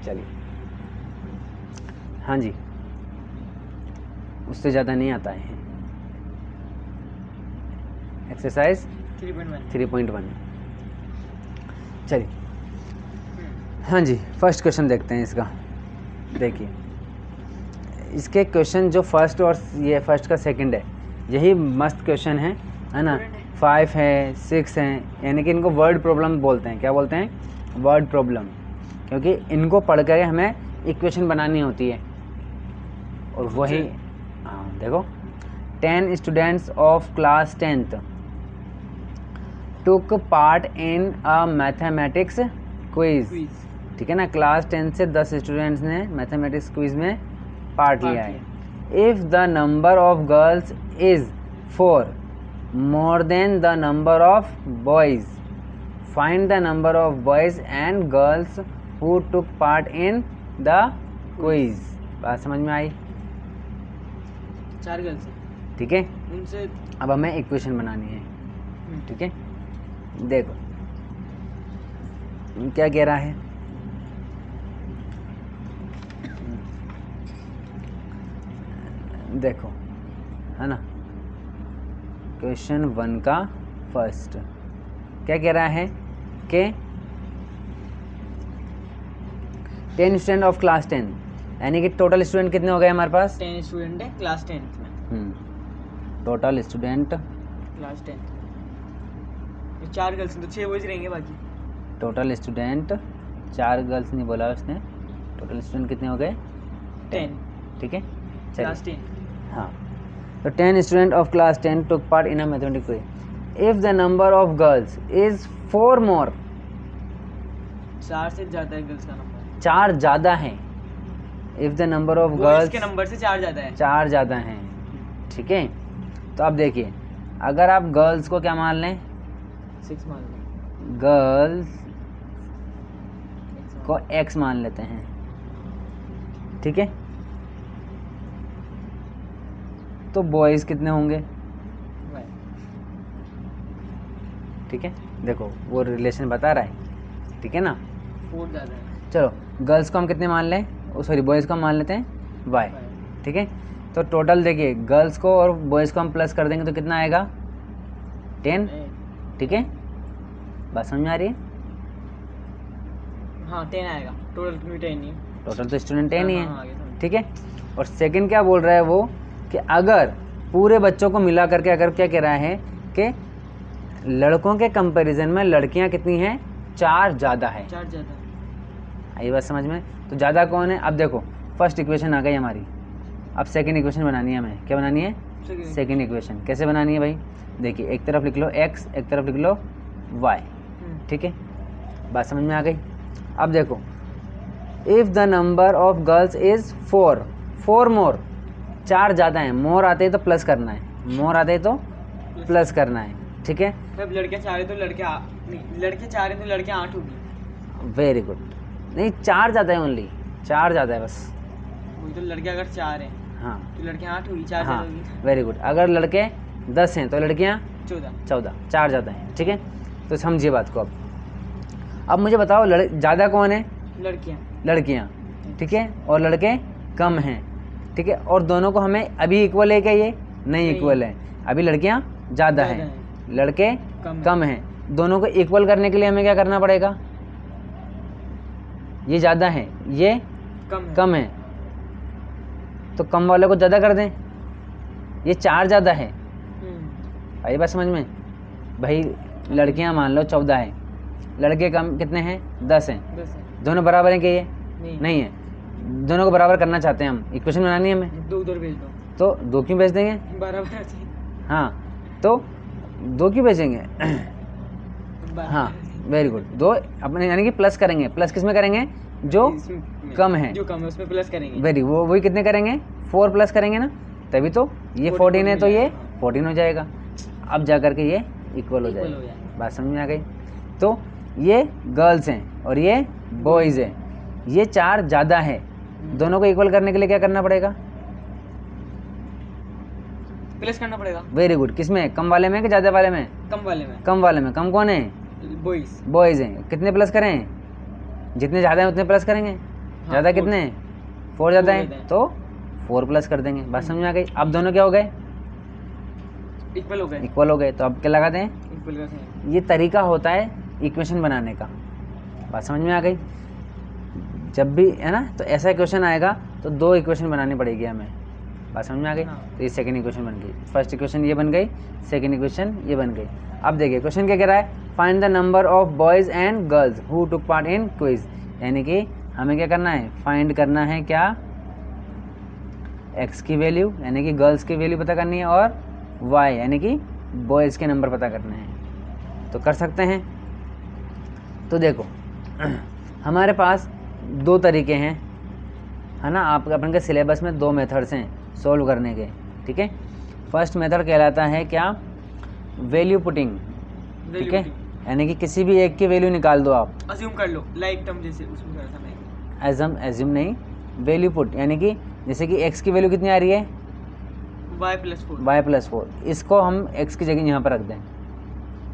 चलिए, हाँ जी, उससे ज़्यादा नहीं आता है। एक्सरसाइज 3.1। चलिए, हाँ जी, फर्स्ट क्वेश्चन देखते हैं इसका। देखिए, इसके क्वेश्चन जो फर्स्ट और ये फर्स्ट का सेकंड है, यही मस्त क्वेश्चन है ना। 5 है, 6 हैं, यानी कि इनको वर्ड प्रॉब्लम बोलते हैं। क्या बोलते हैं? वर्ड प्रॉब्लम, क्योंकि इनको पढ़ कर हमें इक्वेशन बनानी होती है। और वही, हाँ देखो, 10 students of class 10th took part in a mathematics quiz. ठीक है ना, क्लास 10 से 10 स्टूडेंट्स ने मैथमेटिक्स क्विज में पार्ट लिया है। If the number of girls is 4 more than the number of boys, find the number of boys and girls who took part in the quiz. बात समझ में आई? 4 गर्ल्स, ठीक है, उनसे अब हमें इक्वेशन बनानी है। ठीक है, देखो क्या कह रहा है। देखो, है ना, क्वेश्चन 1 का फर्स्ट क्या कह रहा है कि 10 स्टूडेंट ऑफ क्लास 10, यानी कि टोटल स्टूडेंट कितने हो गए हमारे पास? 10 स्टूडेंट है क्लास 10th में। Total student class 10th, 4 girls तो 6 बॉयज रहेंगे बाकी। टोटल स्टूडेंट, 4 गर्ल्स नहीं बोला उसने, टोटल स्टूडेंट कितने हो गए? 10। ठीक है, क्लास 10। हाँ, तो 10 student of class 10 took part in a mathematics quiz. If the number of girls is 4 मोर, 4 से ज़्यादा है गर्ल्स का नंबर, 4 ज़्यादा है। If the number of girls के नंबर से 4 ज़्यादा है, 4 ज़्यादा हैं। ठीक है, तो अब देखिए, अगर आप गर्ल्स को क्या मान लें? 6 मान लो, गर्ल्स को x मान लेते हैं। ठीक है, तो बॉयज़ कितने होंगे? ठीक है, देखो वो रिलेशन बता रहा है। ठीक है ना, 4 ज़्यादा है। चलो, गर्ल्स को हम कितने मान लें? सॉरी, बॉयज़ को हम मान लेते हैं y। ठीक है, तो टोटल देखिए, गर्ल्स को और बॉयज़ को हम प्लस कर देंगे तो कितना आएगा? 10। ठीक है, बात समझ में आ रही है? हाँ, 10 आएगा, टोटल 10 नहीं, टोटल तो स्टूडेंट 10 ही हाँ, है। ठीक है, और सेकंड क्या बोल रहा है वो, कि अगर पूरे बच्चों को मिला करके, अगर क्या कह रहा है कि लड़कों के कंपैरिजन में लड़कियां कितनी हैं? 4 ज़्यादा है। 4 ज़्यादा। आई बात समझ में? तो ज़्यादा कौन है? अब देखो, फर्स्ट इक्वेशन आ गई हमारी, अब सेकंड इक्वेशन बनानी है हमें। क्या बनानी है? Second equation. कैसे बनानी है भाई? देखिए, एक तरफ लिख लो x, एक तरफ लिख लो y। ठीक है, बात समझ में आ गई? अब देखो, if the number of girls is 4 मोर, 4 ज़्यादा हैं, मोर आते ही तो प्लस करना है, मोर आते ही तो प्लस करना है। ठीक है, अब लड़के 4 है तो लड़के 4 है तो लड़कियाँ 8 होगी। Very good. नहीं, 4 ज़्यादा है, ओनली 4 ज़्यादा है बस। वही तो, लड़के अगर 4 हैं हाँ, तो लड़कियाँ 8 होगी, 4 हाँ, ज़्यादा होगी। Very good. अगर लड़के 10 हैं तो लड़कियाँ 14, 4 ज़्यादा हैं। ठीक है, तो समझिए बात को। अब मुझे बताओ, ज़्यादा कौन है? लड़कियाँ। ठीक है, और लड़के कम हैं। ठीक है, और दोनों को हमें अभी इक्वल है क्या? ये नहीं इक्वल है, अभी लड़कियाँ ज़्यादा हैं, लड़के कम हैं। दोनों को इक्वल करने के लिए हमें क्या करना पड़ेगा? ये ज़्यादा है, ये कम है, तो कम वाले को ज़्यादा कर दें। ये 4 ज़्यादा है, आई बात समझ में? भाई लड़कियां मान लो 14 है, लड़के कम कितने हैं? 10 हैं। दोनों बराबर हैं क्या? ये नहीं है, दोनों को बराबर करना चाहते हैं हम, इक्वेशन बनानी है हमें। 2 उधर भेज दो, तो 2 क्यों भेज देंगे? बराबर। हाँ, तो 2 क्यों भेजेंगे? हाँ, वेरी गुड। 2 अपने यानी कि प्लस करेंगे। प्लस किस में करेंगे? जो कम है, जो कम है उसमें प्लस करेंगे। वेरी, वो वही कितने करेंगे? 4 प्लस करेंगे ना, तभी तो ये 14 है तो ये 14 हो जाएगा। अब जा करके ये इक्वल हो जाएगा। बात समझ में आ गई? तो ये गर्ल्स हैं और ये बॉयज़ हैं, ये 4 ज़्यादा है, दोनों को इक्वल करने के लिए क्या करना पड़ेगा? प्लस करना पड़ेगा। Very good. किस में? कम वाले में कि ज़्यादा वाले में? कम वाले में। कम वाले में। कम कौन है? बॉयज़। बॉयज़ हैं। कितने प्लस करें? जितने ज़्यादा हैं उतने प्लस करेंगे। ज़्यादा four। कितने हैं? 4 ज़्यादा Four है ज़्यादा है। तो 4 प्लस कर देंगे। बात समझ में आ गई? अब दोनों क्या हो गए? इक्वल हो गए। इक्वल हो गए। तो अब क्या लगा दें? इक्वल का साइन। ये तरीका होता है इक्वेशन बनाने का। बात समझ में आ गई? जब भी है ना, तो ऐसा इक्वेशन आएगा तो 2 इक्वेशन बनानी पड़ेगी हमें। बात समझ में आ गई? हाँ। तो ये सेकंड इक्वेशन बन गई। फर्स्ट इक्वेशन ये बन गई, सेकंड इक्वेशन ये बन गई। अब देखिए क्वेश्चन क्या कह रहा है? Find the number of boys and girls who took part in quiz. यानी कि हमें क्या करना है? फाइंड करना है क्या? एक्स की वैल्यू यानी कि गर्ल्स की वैल्यू पता करनी है, और वाई यानी कि बॉयज़ के नंबर पता करने हैं। तो कर सकते हैं। तो देखो हमारे पास 2 तरीके हैं, है ना। आप अपन के सिलेबस में 2 मेथड्स हैं सॉल्व करने के, ठीक है। फर्स्ट मेथड कहलाता है क्या? वैल्यू पुटिंग, ठीक है। यानी कि किसी भी एक की वैल्यू निकाल दो आप। अज्यूम कर लो, लाइक टर्म जैसे उसमें करा था मैं। एज्यूम नहीं, वैल्यू पुट, यानी कि जैसे कि x की वैल्यू कितनी आ रही है? y+4। इसको हम x की जगह यहाँ पर रख दें,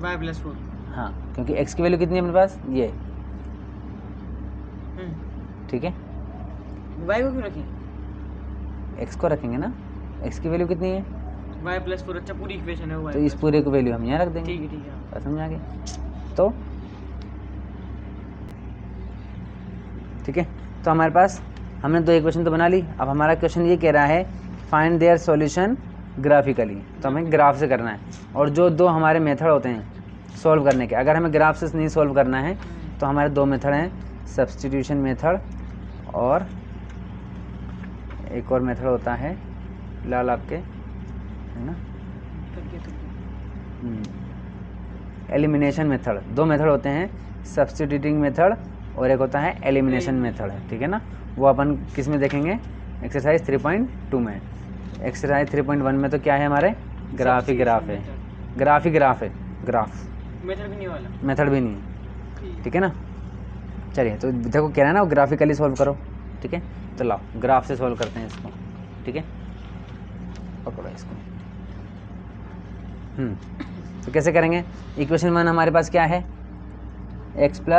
y+4। हाँ, क्योंकि x की वैल्यू कितनी है अपने पास? ये, ठीक है। y को क्यों रखें? x को रखेंगे ना, x की वैल्यू कितनी है? y+4। अच्छा, पूरी इक्वेशन है वो। तो इस पूरे को वैल्यू हम यहाँ रख देंगे। ठीक है। बात समझ आ गई? तो ठीक है, तो हमारे पास हमने 2 इक्वेशन तो बना ली। अब हमारा क्वेश्चन ये कह रहा है फाइंड देयर सॉल्यूशन ग्राफिकली। तो हमें ग्राफ से करना है। और जो 2 हमारे मेथड होते हैं सॉल्व करने के, अगर हमें ग्राफ से नहीं सॉल्व करना है तो हमारे 2 मेथड हैं, सब्स्टिट्यूशन मेथड और एक और मेथड होता है लाल आपके, है ना, एलिमिनेशन मेथड। 2 मेथड होते हैं, सब्स्टिट्यूटिंग मेथड और एक होता है एलिमिनेशन मेथड, ठीक है ना। वो अपन किस में देखेंगे? एक्सरसाइज 3.2 में। एक्सरसाइज 3.1 में तो क्या है हमारे? ग्राफ ही ग्राफ है, ग्राफ ही ग्राफ है, ग्राफ मेथड भी नहीं वाला, मेथड भी नहीं है, ठीक है ना। चलिए, तो देखो कह रहा है ना वो ग्राफिकली सॉल्व करो, ठीक है। तो लाओ ग्राफ से सॉल्व करते हैं इसको, ठीक है। पकड़ो इसको। तो कैसे करेंगे? इक्वेशन 1 हमारे पास क्या है? x +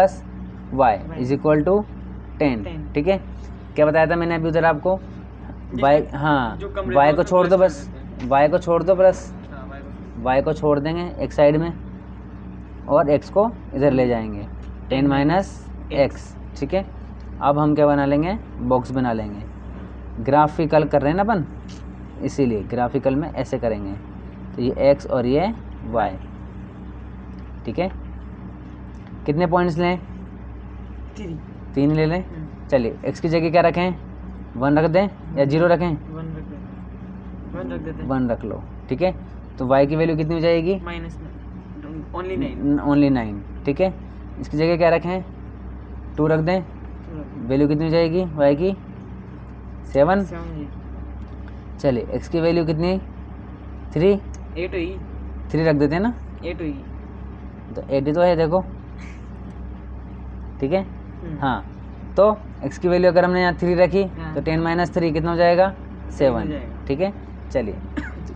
y = 10, ठीक है। क्या बताया था मैंने अभी उधर आपको? y, हाँ, y को छोड़ दो बस, y को छोड़ दो प्लस, y को छोड़ देंगे एक साइड में और x को इधर ले जाएंगे, 10 - x, ठीक है। अब हम क्या बना लेंगे? बॉक्स बना लेंगे। ग्राफिकल कर रहे हैं ना अपन, इसीलिए ग्राफिकल में ऐसे करेंगे। तो ये x और ये y, ठीक है। कितने पॉइंट्स लें? 3 ले लें। चलिए, x की जगह क्या रखें? 1 रख दें या 0 रखें? 1 रख देते हैं। 1 रख लो, ठीक है। तो y की वैल्यू कितनी हो जाएगी? ओनली 9, ठीक है। इसकी जगह क्या रखें? 2 रख दें। वैल्यू कितनी हो जाएगी y की? 7। चलिए, x की वैल्यू कितनी? 3। 8 हुई। 3 रख देते हैं ना, 8 हुई। तो 80 तो है, देखो, ठीक है। हाँ, तो x की वैल्यू अगर हमने यहाँ 3 रखी तो 10 - 3 कितना हो जाएगा? 7, ठीक है। चलिए,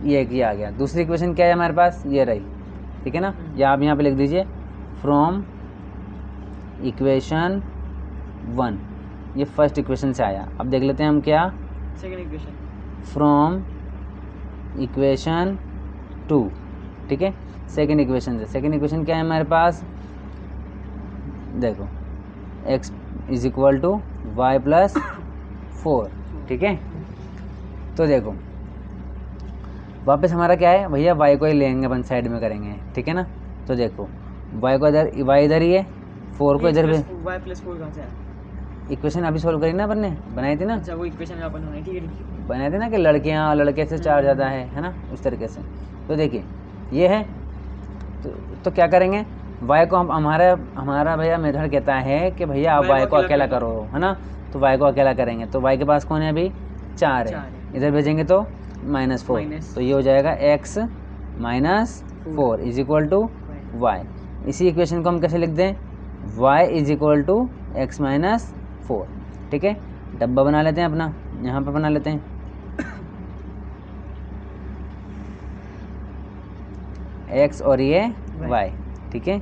ये एक ये आ गया। दूसरी इक्वेशन क्या है हमारे पास? ये रही, ठीक है ना। या आप यहाँ पे लिख दीजिए फ्रॉम इक्वेशन 1, ये फर्स्ट इक्वेशन से आया। अब देख लेते हैं हम क्या? सेकंड इक्वेशन फ्रॉम इक्वेशन 2, ठीक है। सेकंड इक्वेशन से, सेकंड इक्वेशन क्या है हमारे पास? देखो, x = y+4, ठीक है। तो देखो वापस हमारा क्या है भैया? y को ही लेंगे, अपन साइड में करेंगे, ठीक है ना। तो देखो y को इधर, y इधर ही है, 4 को इधर भी। y+4 कहाँ से आया? इक्वेशन अभी सोल्व करी ना अपन ने, बनाई थी ना। अच्छा, वो इक्वेशन अपन बनाई, ठीक है। बनाए थे ना कि लड़कियाँ और लड़के से 4 ज़्यादा है ना, उस तरीके से। तो देखिए ये है, तो क्या करेंगे? y को हम हमारा भैया मेथड कहता है कि भैया आप y को अकेला करो, है ना। तो y को अकेला करेंगे, तो y के पास कौन है अभी? 4 है। इधर भेजेंगे तो -4, तो ये हो जाएगा x - 4 = y। इसी इक्वेशन को हम कैसे लिख दें? y = x - 4, ठीक है। डब्बा बना लेते हैं अपना, यहाँ पर बना लेते हैं। x और ये y, ठीक है।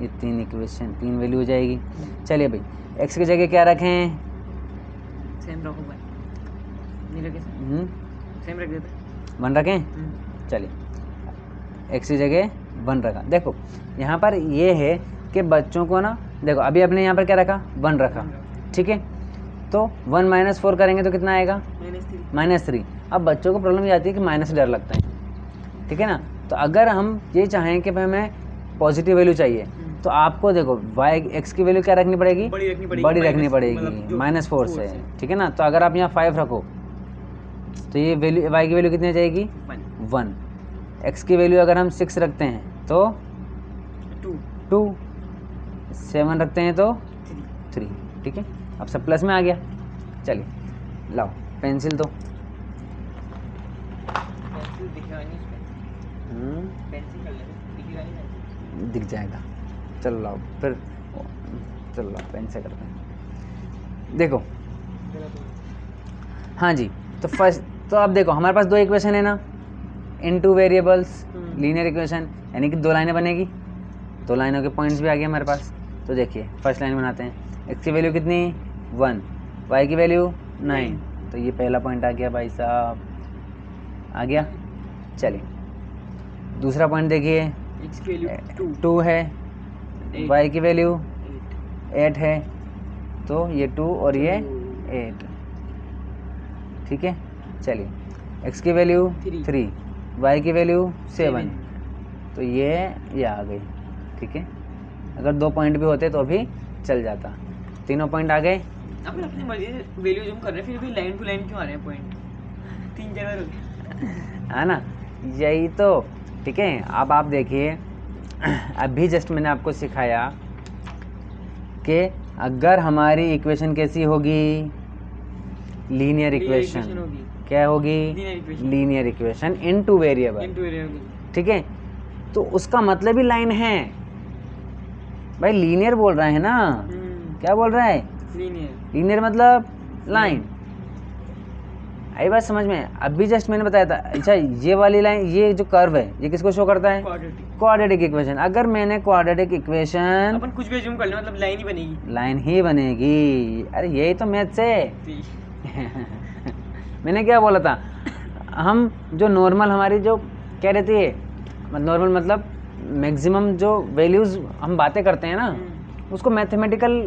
ये 3 इक्वेशन, 3 वैल्यू हो जाएगी। चलिए भाई, x की जगह क्या रखें? सेम रखो भाई, नहीं रखे सेम रख देते। 1 रखें, चलिए x की जगह 1 रखा। देखो यहाँ पर ये है कि बच्चों को ना, देखो अभी आपने यहाँ पर क्या रखा, 1 रखा, ठीक है। तो 1 - 4 करेंगे तो कितना आएगा, -3। अब बच्चों को प्रॉब्लम ये आती है कि माइनस डर लगता है, ठीक है ना। तो अगर हम ये चाहें कि भाई हमें पॉजिटिव वैल्यू चाहिए, तो आपको देखो x की वैल्यू क्या रखनी पड़ेगी, बड़ी रखनी पड़ेगी -4 से, ठीक है ना। तो अगर आप यहाँ 5 रखो तो ये वैल्यू y की वैल्यू कितनी आ जाएगी, 1। x की वैल्यू अगर हम 6 रखते हैं तो 2, 7 रखते हैं तो 3, ठीक है। अब सब प्लस में आ गया। चलिए लाओ पेंसिल, तो पेंसिल दिखेगा नहीं इसमें, पेंसिल कर लेते, दिखेगा नहीं, दिख जाएगा। चलो लाओ फिर, चलो लाओ पेन से करते हैं। देखो हाँ जी, तो फर्स्ट तो अब देखो हमारे पास 2 इक्वेशन है ना, इन 2 वेरिएबल्स, लीनियर इक्वेशन, यानी कि 2 लाइनें बनेगी, 2 लाइनों के पॉइंट्स भी आ गए हमारे पास। तो देखिए फर्स्ट लाइन बनाते हैं, x की वैल्यू कितनी, 1, y की वैल्यू 9, तो ये पहला पॉइंट आ गया भाई साहब, आ गया। चलिए दूसरा पॉइंट देखिए, x की वैल्यू 2 है, y की वैल्यू 8 है, तो ये 2 और ये 8, ठीक है। चलिए x की वैल्यू 3, y की वैल्यू 7, तो ये आ गई, ठीक है। अगर 2 पॉइंट भी होते तो भी चल जाता, तीनों पॉइंट आ गए। अपन अपनी मर्जी से वैल्यू जूम कर रहे हैं, फिर भी लाइन टू लाइन क्यों आ रहे हैं पॉइंट, 3 जगह है ना, यही तो, ठीक है। अब आप देखिए अभी जस्ट मैंने आपको सिखाया कि अगर हमारी इक्वेशन कैसी होगी, लीनियर इक्वेशन होगी, क्या होगी, लीनियर इक्वेशन इन 2 वेरिएबल, ठीक है। तो उसका मतलब ही लाइन है भाई, लीनियर बोल रहे हैं ना, क्या बोल रहा है, लीनियर मतलब लाइन, आई बात समझ में। अभी जस्ट मैंने बताया था। अच्छा ये वाली लाइन, ये जो कर्व है ये किसको शो करता है, क्वाड्रेटिक इक्वेशन। अगर मैंने क्वाड्रेटिक इक्वेशन, अपन कुछ भी अज्यूम कर ले, मतलब लाइन ही बनेगी, लाइन ही बनेगी। अरे यही तो मैथ्स है मैंने क्या बोला था, हम जो नॉर्मल हमारी जो क्या रहती है, नॉर्मल मतलब मैक्सिमम जो वैल्यूज़ हम बातें करते हैं ना, उसको मैथमेटिकल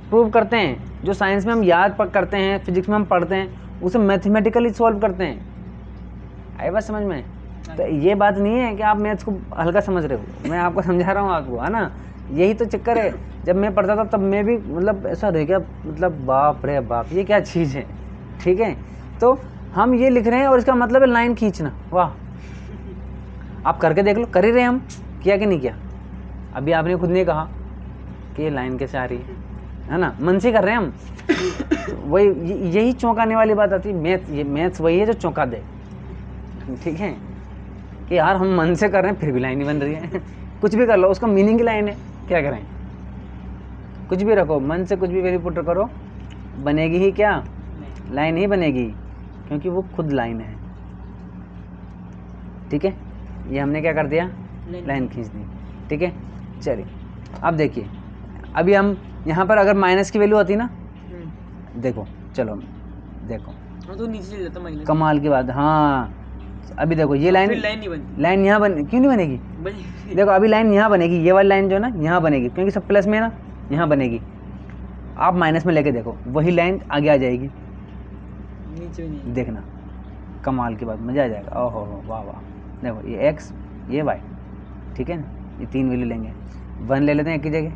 प्रूव करते हैं। जो साइंस में हम याद करते हैं, फिजिक्स में हम पढ़ते हैं, उसे मैथमेटिकली सॉल्व करते हैं। आई बात समझ में। तो ये बात नहीं है कि आप मैथ्स को हल्का समझ रहे हो, मैं आपको समझा रहा हूँ आपको, है ना। यही तो चक्कर है। जब मैं पढ़ता था तब मैं भी मतलब ऐसा रह गया, मतलब बाप रे बाप ये क्या चीज़ है, ठीक है। तो हम ये लिख रहे हैं और इसका मतलब है लाइन खींचना। वाह, आप करके देख लो, कर ही रहे हम, किया कि नहीं किया। अभी आपने खुद ने कहा कि ये लाइन कैसे आ रही है ना, मन से कर रहे हैं हम। तो वही यही चौंकाने वाली बात आती है। ये मैथ्स वही है जो चौंका दे, ठीक है, कि यार हम मन से कर रहे हैं फिर भी लाइन नहीं बन रही है कुछ भी कर लो, उसका मीनिंग की लाइन है, क्या करें। कुछ भी रखो, मन से कुछ भी वैल्यू पुट करो, बनेगी ही क्या, लाइन ही बनेगी, क्योंकि वो खुद लाइन है, ठीक है। ये हमने क्या कर दिया, लाइन खींच दी, ठीक है। चलिए अब देखिए, अभी हम यहाँ पर अगर माइनस की वैल्यू होती ना, देखो चलो देखो, तो नीचे चल जाता माइनस, कमाल की बात। हाँ अभी देखो ये लाइन नहीं बनती, लाइन यहाँ क्यों नहीं बनेगी, देखो अभी लाइन यहाँ बनेगी, ये वाली लाइन जो है ना यहाँ बनेगी, क्योंकि सब प्लस में है ना, यहाँ बनेगी। आप माइनस में लेके देखो, वही लाइन आगे आ जाएगी, नीचे नहीं, देखना कमाल की बात, मज़ा आ जाएगा। ओहो हो वाह वाह। देखो ये x ये y, ठीक है ना, ये 3 वैल्यू लेंगे, 1 ले लेते हैं एक की जगह,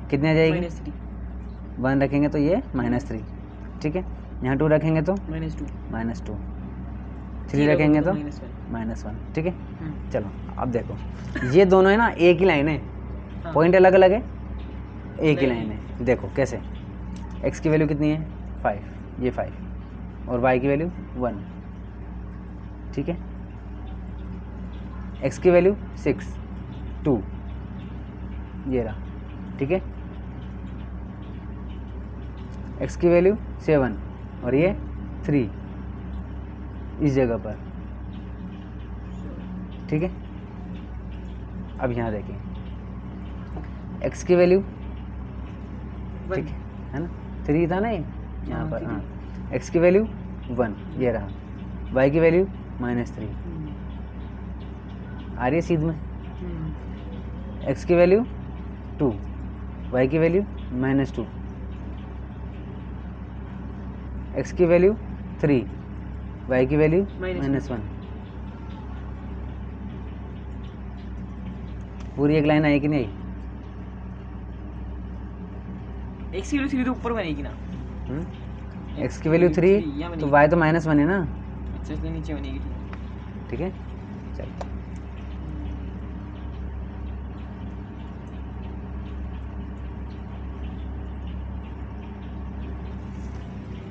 कितने आ जाएगी, 1 रखेंगे तो ये -3, ठीक है। यहाँ 2 रखेंगे तो -2, 3 रखेंगे तो -1, ठीक है। चलो अब देखो ये दोनों है ना एक ही लाइन है, पॉइंट अलग अलग है, एक ही लाइन है। देखो कैसे, x की वैल्यू कितनी है 5, ये 5, और y की वैल्यू 1, ठीक है। x की वैल्यू 6, 2, ये रहा, ठीक है। x की वैल्यू 7 और ये 3 इस जगह पर, ठीक है। अब यहाँ देखिए x की वैल्यू, ठीक है ना, 3 था ना ये यहाँ पर, हाँ एक्स की वैल्यू 1 ये रहा, वाई की वैल्यू -3 आ रही है सीध में, एक्स की वैल्यू 2, वाई की वैल्यू -2, एक्स की वैल्यू 3, वाई की वैल्यू -1। पूरी एक लाइन आई कि नहीं आई? एक्स की वैल्यू 3 तो ऊपर बनेगी ना, एक्स की वैल्यू 3 तो वाई तो -1 है ना, अच्छा इसलिए नीचे बनेगी। ठीक है चल।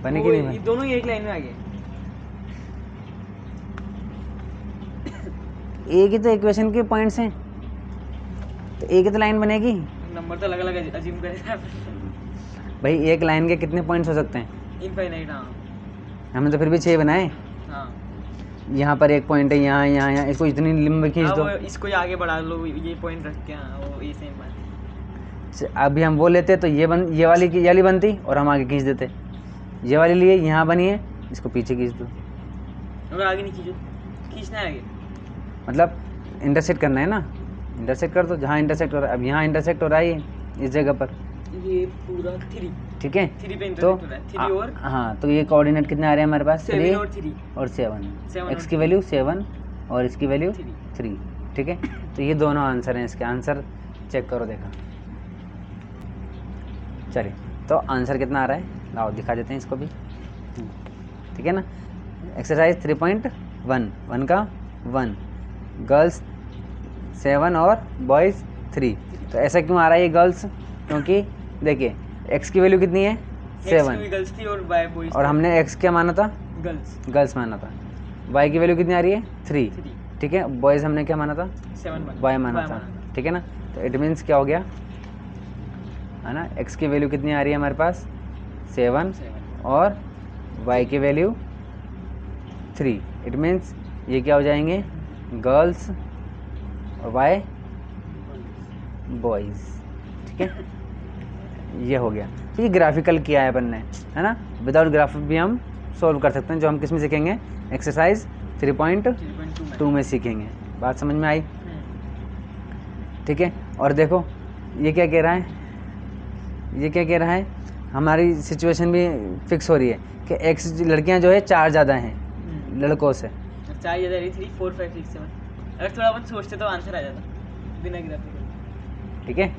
बने कि नहीं ये बने? दोनों एक लाइन में आ गए। एक ही तो इक्वेशन के पॉइंट्स हैं, तो एक ही तो लाइन बनेगी नंबर तो अलग अलग अज्यूम करेगा भाई। एक लाइन के कितने पॉइंट्स हो सकते हैं? इनफाइनाइट। हाँ हमने तो फिर भी 6 बनाए। हाँ यहाँ पर एक पॉइंट है, यहाँ यहाँ यहाँ, इसको इतनी लंबी खींच हाँ, दो। वो इसको आगे बढ़ा लो, ये पॉइंट रख के। हाँ वो ये सेम बात है। अभी हम वो लेते तो ये ये वाली बनती और हम आगे खींच देते। ये वाली लिए यहाँ बनी है, इसको पीछे खींच दो। अगर आगे नहीं खींचो, खींचना है आगे, मतलब इंटरसेक्ट करना है ना, इंटरसेक्ट कर दो जहाँ इंटरसेक्ट हो रहा है। अब यहाँ इंटरसेक्ट हो रहा है ये इस जगह पर, ये पूरा 3, ठीक है 3 पे तो इंटरसेक्ट हो रहा है। 3 और हाँ, तो ये कोऑर्डिनेट कितने आ रहे हैं हमारे पास? 7 और 3 और 7। 7 एक्स और की वैल्यू 7 और इसकी वैल्यू 3। 3, ठीक है। तो ये दोनों आंसर हैं, इसके आंसर चेक करो, देखा। चलिए तो आंसर कितना आ रहा है, लाओ दिखा देते हैं इसको भी, ठीक है ना। एक्सरसाइज 3.1, 1 का 1, गर्ल्स 7 और बॉयज़ 3। तो ऐसा क्यों आ रहा है ये गर्ल्स? क्योंकि देखिए एक्स की वैल्यू कितनी है? 7, गर्ल्स थी और वाई बॉयज, और हमने एक्स क्या माना था? गर्ल्स माना था। वाई की वैल्यू कितनी आ रही है? 3, 3, ठीक है। बॉयज़ हमने क्या माना था? 7 वाई माना था, ठीक है ना। तो इट मीन्स क्या हो गया, है ना, एक्स की वैल्यू कितनी आ रही है हमारे पास? 7 और वाई की वैल्यू 3। इट मीन्स ये क्या हो जाएंगे? गर्ल्स और वाई बॉयज़, ठीक है। ये हो गया। तो ये ग्राफिकल किया है अपन ने, है ना। विदाउट ग्राफ भी हम सॉल्व कर सकते हैं, जो हम किस में सीखेंगे? एक्सरसाइज 3.2 में सीखेंगे। बात समझ में आई? ठीक है। और देखो ये क्या कह रहा है, ये क्या कह रहा है, हमारी सिचुएशन भी फिक्स हो रही है कि एक्स लड़कियां जो है 4 ज़्यादा हैं लड़कों से। 4 ज़्यादा 3, 4, 5, 6, 7। अगर थोड़ा अपन सोचते तो आंसर आ जाता बिना ग्राफिकल, ठीक है।